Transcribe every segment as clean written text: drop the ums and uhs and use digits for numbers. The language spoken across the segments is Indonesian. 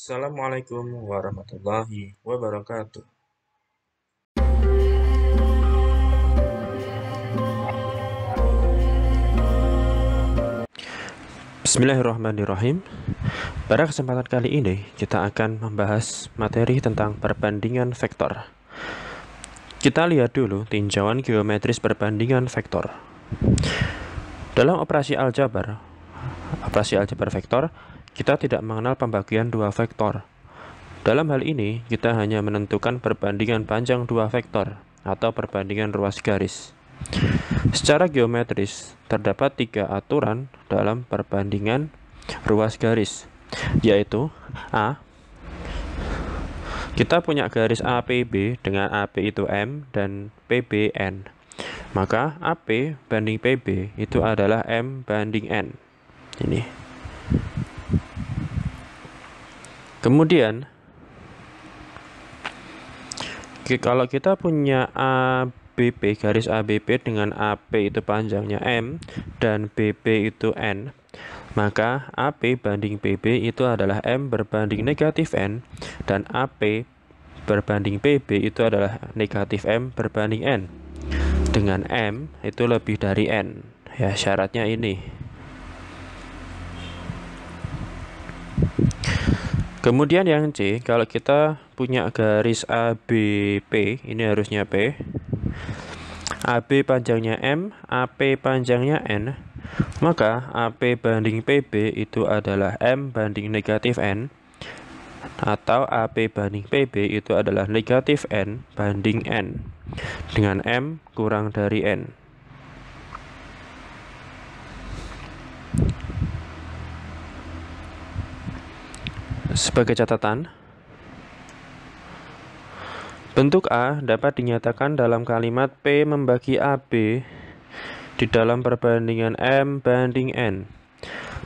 Assalamualaikum warahmatullahi wabarakatuh. Bismillahirrahmanirrahim. Pada kesempatan kali ini kita akan membahas materi tentang perbandingan vektor. Kita lihat dulu tinjauan geometris perbandingan vektor. Dalam operasi aljabar vektor, kita tidak mengenal pembagian dua vektor. Dalam hal ini, kita hanya menentukan perbandingan panjang dua vektor atau perbandingan ruas garis. Secara geometris, terdapat tiga aturan dalam perbandingan ruas garis, yaitu A. Kita punya garis APB dengan AP itu M dan PB N. Maka AP banding PB itu adalah M banding N. Ini. Kemudian, kalau kita punya ABP, garis ABP dengan AP itu panjangnya M dan BB itu N, maka AP banding PB itu adalah M berbanding negatif N, dan AP berbanding PB itu adalah negatif M berbanding N, dengan M itu lebih dari N. Ya, syaratnya ini. Kemudian yang C, kalau kita punya garis ABP, ini harusnya P. AB panjangnya M, AP panjangnya N, maka AP banding PB itu adalah M banding negatif N, atau AP banding PB itu adalah negatif N banding N, dengan M kurang dari N. Sebagai catatan, bentuk A dapat dinyatakan dalam kalimat P membagi AB di dalam perbandingan M banding N.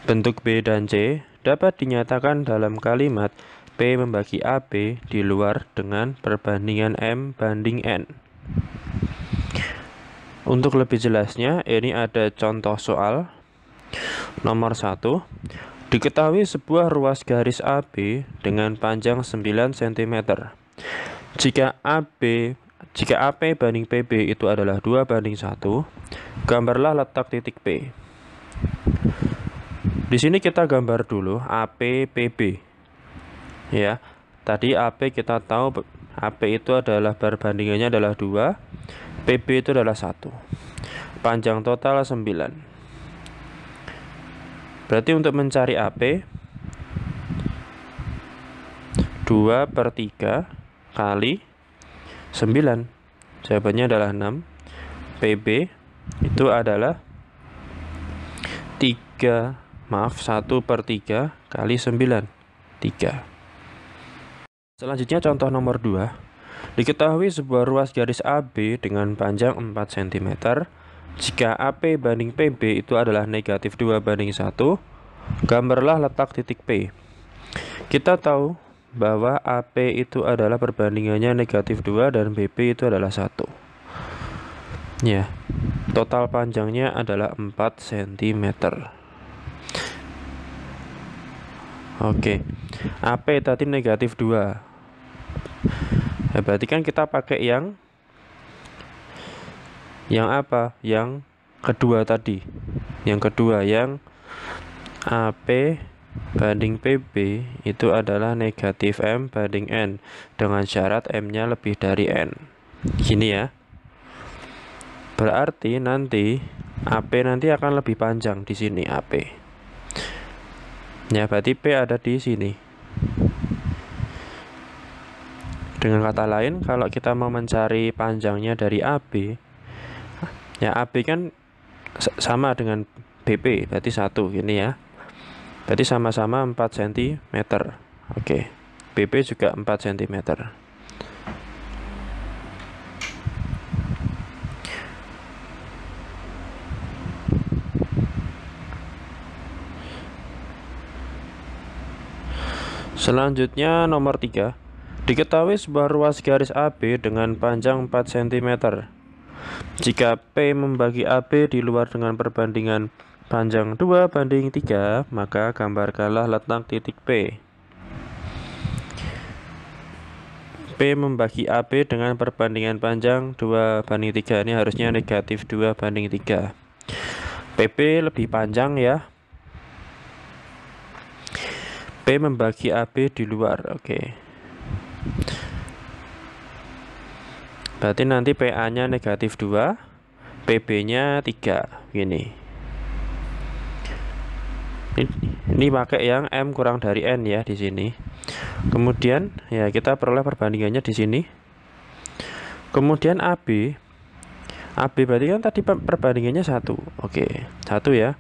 Bentuk B dan C dapat dinyatakan dalam kalimat P membagi AB di luar dengan perbandingan M banding N. Untuk lebih jelasnya, ini ada contoh soal. Nomor 1. Diketahui sebuah ruas garis AB dengan panjang 9 cm. Jika AP banding PB itu adalah 2 banding 1, gambarlah letak titik P. Di sini kita gambar dulu AP PB. Ya, tadi AP kita tahu AP itu adalah perbandingannya adalah 2, PB itu adalah 1. Panjang total 9. Berarti untuk mencari AP, 2/3 kali 9. Jawabannya adalah 6. PB itu adalah 1/3 kali 9. 3. Selanjutnya contoh nomor 2. Diketahui sebuah ruas garis AB dengan panjang 4 cm. Jika AP banding PB itu adalah negatif 2 banding 1, gambarlah letak titik P. Kita tahu bahwa AP itu adalah perbandingannya negatif 2 dan BB itu adalah 1. Ya, total panjangnya adalah 4 cm. Oke, AP tadi negatif 2. Ya, berarti kan kita pakai yang apa? Yang kedua tadi. Yang kedua, yang AP banding PB itu adalah negatif M banding N, dengan syarat M-nya lebih dari N. Gini ya. Berarti nanti AP nanti akan lebih panjang di sini AP. Ya, berarti P ada di sini. Dengan kata lain, kalau kita mau mencari panjangnya dari AB, ya AB kan sama dengan BP, berarti 1 ini ya. Berarti sama-sama 4 cm. Oke. BP juga 4 cm. Selanjutnya nomor 3. Diketahui sebuah ruas garis AB dengan panjang 4 cm. Jika P membagi AB di luar dengan perbandingan panjang 2 banding 3, maka gambarkanlah letak titik P. P membagi AB dengan perbandingan panjang 2:3. Ini harusnya negatif 2:3. PB lebih panjang ya. P membagi AB di luar. Oke. Berarti nanti PA-nya negatif 2, PB-nya 3. Gini. Ini pakai yang M kurang dari N ya di sini. Kemudian ya kita peroleh perbandingannya di sini. Kemudian AB berarti kan tadi perbandingannya 1. Oke, 1 ya.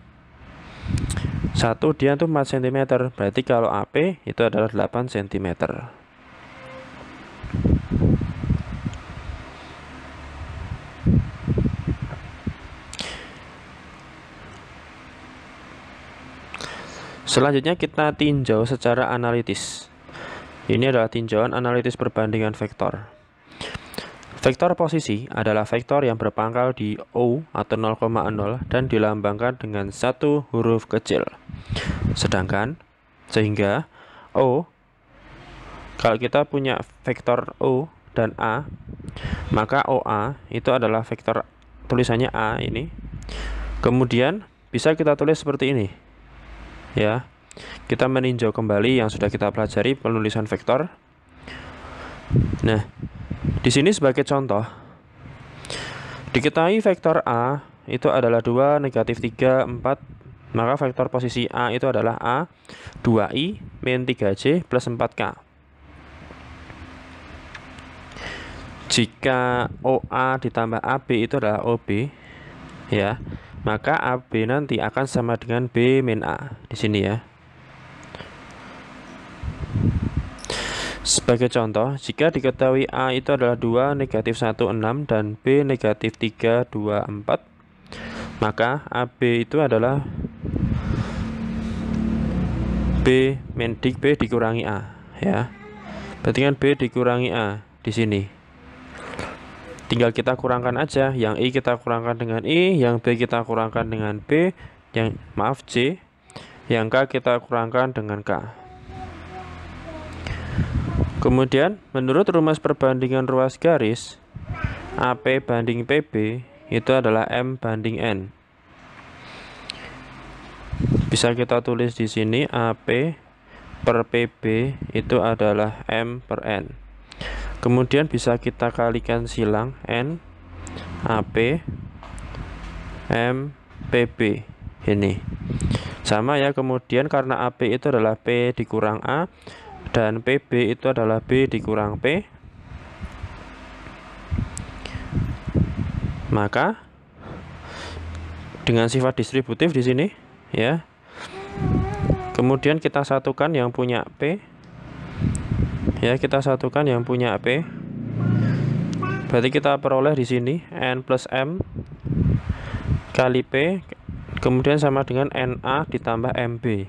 1 dia tuh 4 cm. Berarti kalau AP itu adalah 8 cm. Selanjutnya kita tinjau secara analitis. Ini adalah tinjauan analitis perbandingan vektor. Vektor posisi adalah vektor yang berpangkal di O atau 0,0 dan dilambangkan dengan satu huruf kecil. Sehingga O, kalau kita punya vektor O dan A, maka OA itu adalah vektor tulisannya A ini. Kemudian bisa kita tulis seperti ini. Ya, kita meninjau kembali yang sudah kita pelajari penulisan vektor. Nah, di sini sebagai contoh, diketahui vektor A itu adalah 2, negatif 3, 4. Maka vektor posisi A itu adalah A 2I min 3J plus 4K. Jika OA ditambah AB itu adalah OB, ya, maka AB nanti akan sama dengan B min A di sini ya. Sebagai contoh, jika diketahui A itu adalah 2, negatif 1, 6 dan B negatif 3, 2, 4, maka AB itu adalah B dikurangi A ya. Berarti kan B dikurangi A di sini. Tinggal kita kurangkan aja, yang I kita kurangkan dengan I, yang B kita kurangkan dengan B, J, yang K kita kurangkan dengan K. Kemudian, menurut rumus perbandingan ruas garis, AP banding PB itu adalah M banding N. Bisa kita tulis di sini AP per PB itu adalah M per N. Kemudian bisa kita kalikan silang N AP M PB ini. Sama ya, kemudian karena AP itu adalah P dikurang A dan PB itu adalah B dikurang P, maka dengan sifat distributif di sini ya. Kemudian kita satukan yang punya P. Ya, kita satukan yang punya P. Berarti kita peroleh di sini N plus M kali P, kemudian sama dengan NA ditambah MB.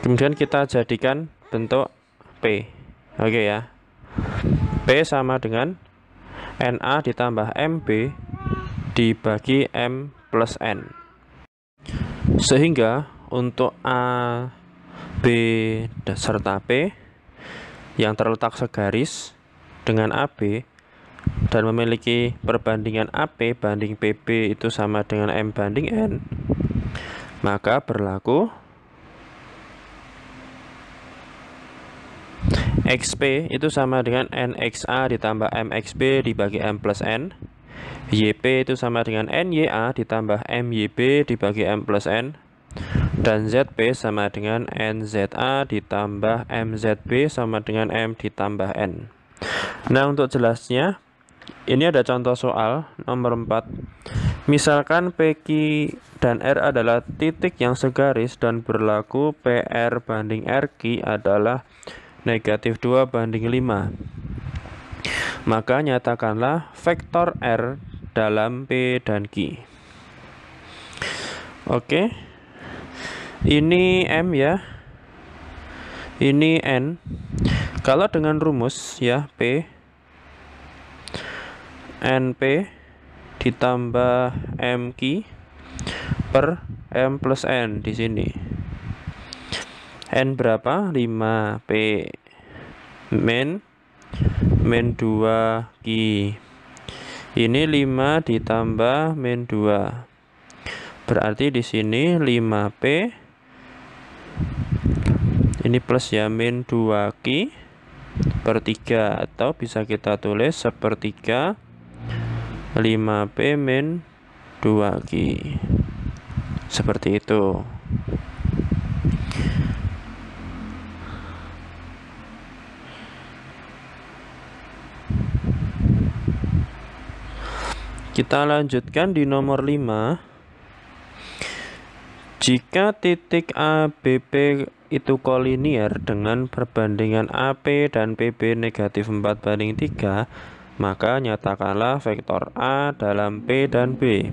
Kemudian kita jadikan bentuk P. Oke ya. P sama dengan NA ditambah MB dibagi M plus N. Sehingga untuk A, B, serta P yang terletak segaris dengan AB dan memiliki perbandingan AP banding PB itu sama dengan M banding N, maka berlaku XP itu sama dengan NXA ditambah MXB dibagi M plus N, YP itu sama dengan NYA ditambah MYB dibagi M plus N, dan ZP sama dengan NZA ditambah MZB sama dengan M ditambah N. Nah, untuk jelasnya, ini ada contoh soal nomor 4. Misalkan PQ dan R adalah titik yang segaris dan berlaku PR banding RQ adalah negatif 2:5. Maka nyatakanlah vektor R dalam P dan Q. Oke. Ini M ya, ini N. Kalau dengan rumus ya P NP ditambah MQ per M plus N di sini. N berapa? 5 P min min 2 Ki. Ini 5 ditambah min 2. Berarti di sini 5P. Ini plus ya, min 2 Ki per 3, atau bisa kita tulis sepertiga 5P min 2 Ki. Seperti itu. Kita lanjutkan di nomor 5. Jika titik ABP itu kolinier dengan perbandingan AP dan PB negatif 4:3, maka nyatakanlah vektor A dalam P dan B.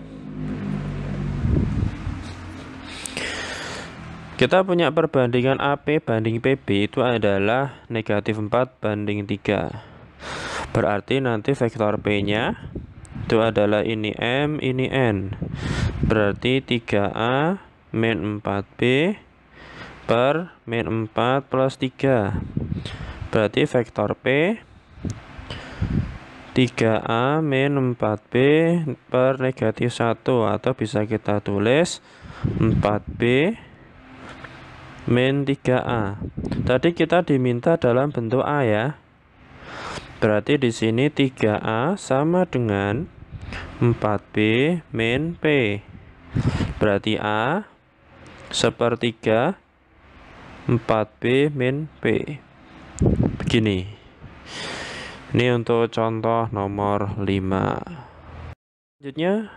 Kita punya perbandingan AP banding PB itu adalah negatif 4:3. Berarti nanti vektor P-nya itu adalah ini M, ini N. Berarti 3A min 4B per min 4 plus 3. Berarti vektor P 3A min 4B per negatif 1, atau bisa kita tulis 4B min 3A. Tadi kita diminta dalam bentuk A ya. Berarti di sini 3A sama dengan 4B min P. Berarti A sepertiga 4B min P. Begini. Ini untuk contoh nomor 5. Selanjutnya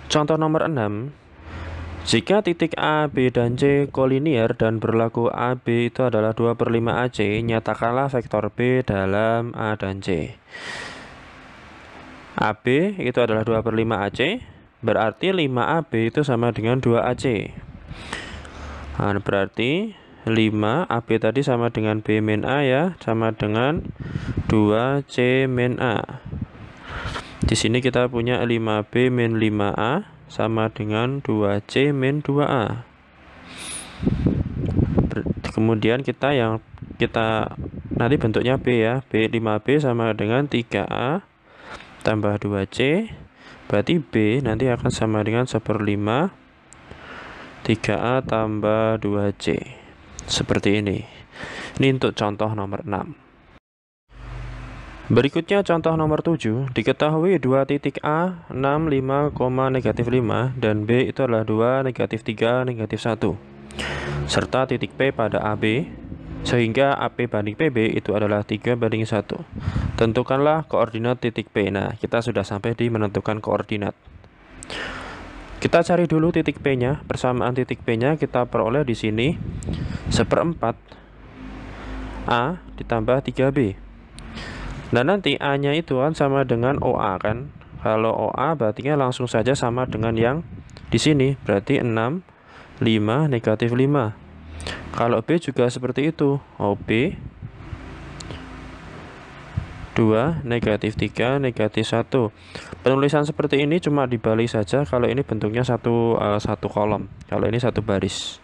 contoh nomor 6. Jika titik A, B, dan C kolinier dan berlaku AB itu adalah 2/5 AC, nyatakanlah vektor B dalam A dan C. AB itu adalah 2/5 AC, berarti 5AB itu sama dengan 2AC. Nah, berarti 5 AB tadi sama dengan B min A ya, sama dengan 2C min A. Di sini kita punya 5B min 5A sama dengan 2C min 2A. Kemudian kita nanti bentuknya B ya. 5B sama dengan 3A tambah 2C. Berarti B nanti akan sama dengan 1/5 3A tambah 2C. Seperti ini. Ini untuk contoh nomor 6. Berikutnya contoh nomor 7. Diketahui dua titik A 6, 5, negatif 5 dan B itu adalah 2, negatif 3, negatif 1, serta titik P pada AB, sehingga AP banding PB itu adalah 3/1. Tentukanlah koordinat titik P. Nah, kita sudah sampai di menentukan koordinat. Kita cari dulu titik P-nya. Persamaan titik P-nya kita peroleh di sini 1/4 A ditambah 3B. Nah, nanti A-nya itu kan sama dengan OA kan. Kalau OA berarti langsung saja sama dengan yang di sini. Berarti 6, 5, negatif 5. Kalau B juga seperti itu. OB 2, negatif 3, negatif 1. Penulisan seperti ini cuma dibalik saja kalau ini bentuknya satu kolom. Kalau ini satu baris.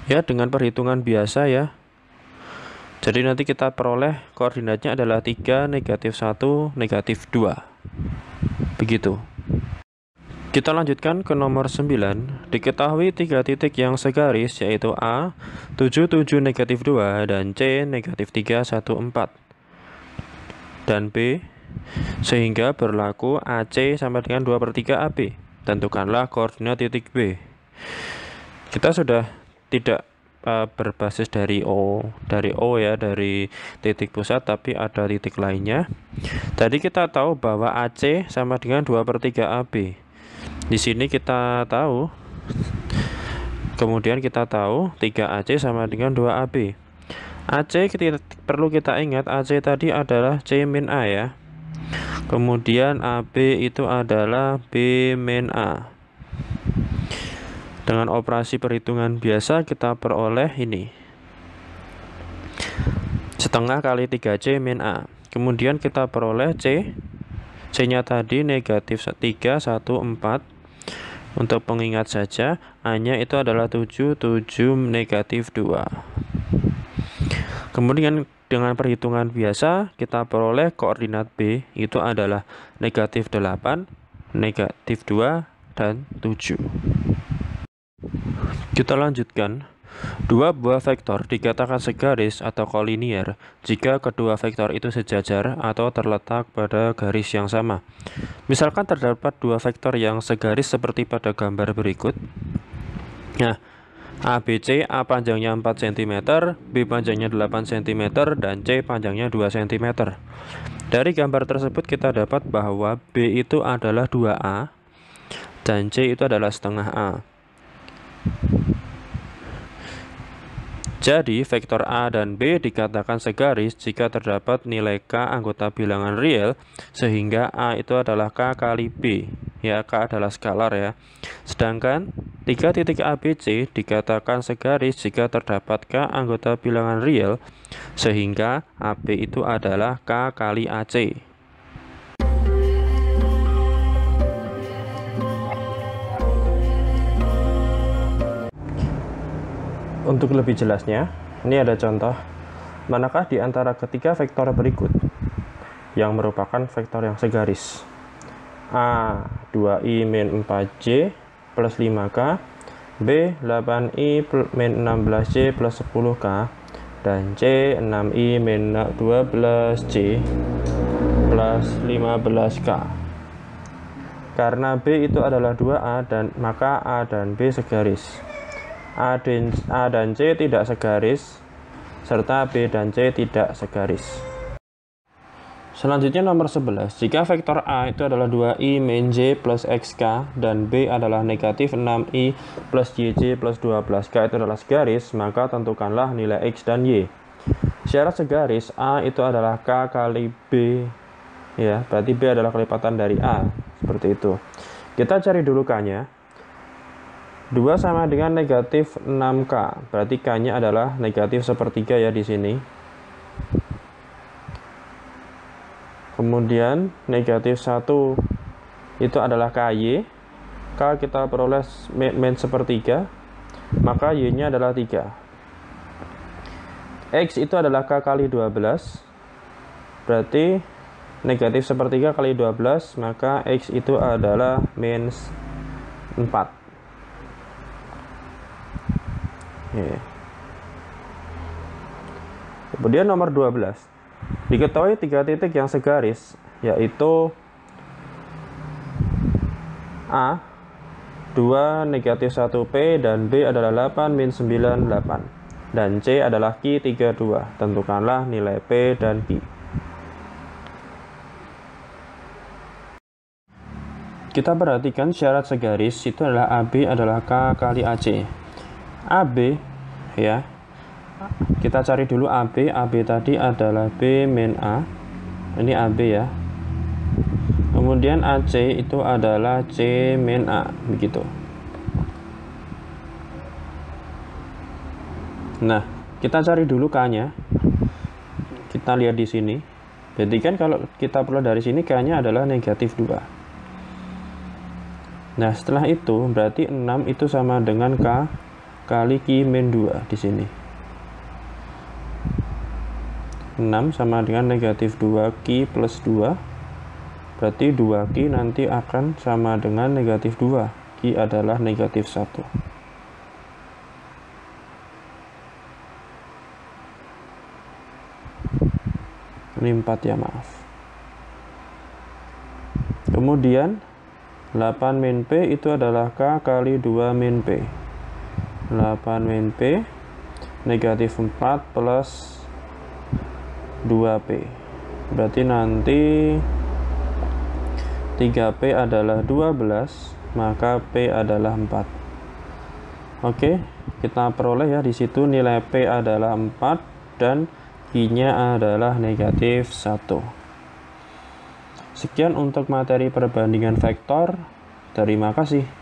Ya, dengan perhitungan biasa ya. Jadi nanti kita peroleh koordinatnya adalah 3, negatif 1, negatif 2. Begitu. Kita lanjutkan ke nomor 9. Diketahui 3 titik yang segaris yaitu A 7, 7, negatif 2 dan C negatif 3, 1, 4 dan B, sehingga berlaku AC sama dengan 2/3 AB. Tentukanlah koordinat titik B. Kita sudah tidak berbasis dari O ya, dari titik pusat, tapi ada titik lainnya. Tadi kita tahu bahwa AC sama dengan 2/3 AB. Di sini kita tahu, kemudian kita tahu 3AC sama dengan 2AB. AC perlu kita ingat, AC tadi adalah C min A ya. Kemudian AB itu adalah B min A. Dengan operasi perhitungan biasa kita peroleh ini setengah kali 3C min A. Kemudian kita peroleh C-nya tadi negatif 3, 1, 4. Untuk pengingat saja, A-nya itu adalah 7, 7, negatif 2. Kemudian dengan perhitungan biasa kita peroleh koordinat B itu adalah negatif 8, negatif 2, dan 7. Kita lanjutkan. Dua buah vektor dikatakan segaris atau kolinier jika kedua vektor itu sejajar atau terletak pada garis yang sama. Misalkan terdapat dua vektor yang segaris seperti pada gambar berikut. Nah, ABC, A panjangnya 4 cm, B panjangnya 8 cm, dan C panjangnya 2 cm. Dari gambar tersebut kita dapat bahwa B itu adalah 2A dan C itu adalah setengah A. Jadi, vektor A dan B dikatakan segaris jika terdapat nilai K anggota bilangan real, sehingga A itu adalah K kali B. Ya, K adalah skalar ya. Sedangkan, tiga titik ABC dikatakan segaris jika terdapat K anggota bilangan real, sehingga AB itu adalah K kali AC. Untuk lebih jelasnya, ini ada contoh. Manakah di antara ketiga vektor berikut yang merupakan vektor yang segaris? A 2i min 4j plus 5k, B 8i min 16j plus 10k, dan C 6i min 12j plus 15k. Karena B itu adalah 2A dan maka A dan B segaris. A dan C tidak segaris, serta B dan C tidak segaris. Selanjutnya nomor 11. Jika vektor A itu adalah 2i min j plus xk dan B adalah negatif 6i plus jj plus 12k itu adalah segaris, maka tentukanlah nilai x dan y. Syarat segaris A itu adalah K kali B, ya, berarti B adalah kelipatan dari A, seperti itu. Kita cari dulu K-nya. 2 sama dengan negatif 6K, berarti K-nya adalah negatif sepertiga ya di sini. Kemudian negatif 1 itu adalah KY. K kita peroleh min sepertiga, maka Y-nya adalah 3. X itu adalah K kali 12, berarti negatif sepertiga kali 12, maka X itu adalah min 4. Kemudian nomor 12. Diketahui tiga titik yang segaris, yaitu A 2 negatif 1P dan B adalah 8 min 9 8, dan C adalah Q 32. Tentukanlah nilai P dan Q. Kita perhatikan syarat segaris itu adalah AB adalah K kali AC. AB, ya, kita cari dulu AB. AB tadi adalah B min A, ini AB ya. Kemudian AC itu adalah C min A, begitu. Nah, kita cari dulu K-nya. Kita lihat di sini. Berarti kan kalau kita perlu dari sini K-nya adalah negatif 2. Nah, setelah itu berarti 6 itu sama dengan K kali Q min 2 di sini. 6 sama dengan negatif 2Q plus 2. Berarti 2Q nanti akan sama dengan negatif 2. Q adalah negatif 1. Ini 4 ya, maaf. Kemudian 8 min P itu adalah K kali 2 min P. 8 min P negatif 4 plus 2P, berarti nanti 3P adalah 12, maka P adalah 4. Oke, kita peroleh ya di situ nilai P adalah 4 dan Q-nya adalah negatif 1. Sekian untuk materi perbandingan vektor. Terima kasih.